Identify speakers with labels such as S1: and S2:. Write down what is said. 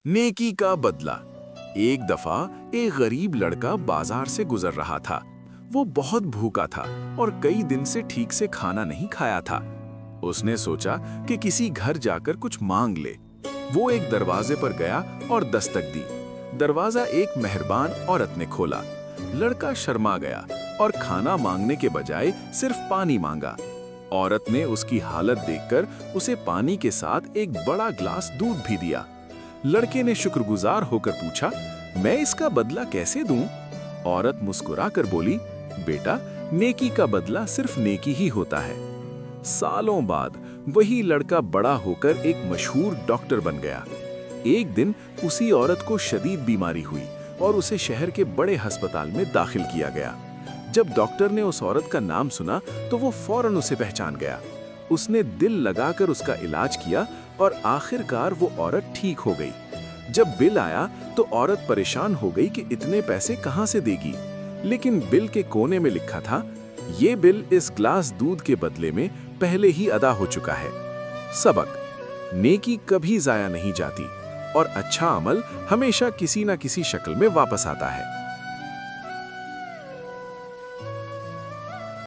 S1: नेकी का बदला। एक दफा एक गरीब लड़का बाजार से गुजर रहा था। वो बहुत भूखा था और कई दिन से ठीक से खाना नहीं खाया था। उसने सोचा कि किसी घर जाकर कुछ मांग ले। वो एक दरवाजे पर गया और दस्तक दी। दरवाजा एक मेहरबान औरत ने खोला। लड़का शर्मा गया और खाना मांगने के बजाय सिर्फ पानी मांगा। औरत ने उसकी हालत देखकर उसे पानी के साथ एक बड़ा ग्लास दूध भी दिया। लड़के ने शुक्रगुजार होकर पूछा, मैं इसका बदला कैसे दूं? औरत मुस्कुरा कर बोली, बेटा, नेकी का बदला सिर्फ नेकी ही होता है। सालों बाद वही लड़का बड़ा होकर एक मशहूर डॉक्टर बन गया। एक दिन उसी औरत को शदीद बीमारी हुई और उसे शहर के बड़े अस्पताल में दाखिल किया गया। जब डॉक्टर ने उस औरत का नाम सुना तो वो फौरन उसे पहचान गया। उसने दिल लगाकर उसका इलाज किया और आखिरकार वो औरत ठीक हो गई। जब बिल आया तो औरत परेशान हो गई कि इतने पैसे कहां से देगी, लेकिन बिल के कोने में लिखा था, ये बिल इस ग्लास दूध के बदले में पहले ही अदा हो चुका है। सबक: नेकी कभी जाया नहीं जाती और अच्छा अमल हमेशा किसी न किसी शक्ल में वापस आता है।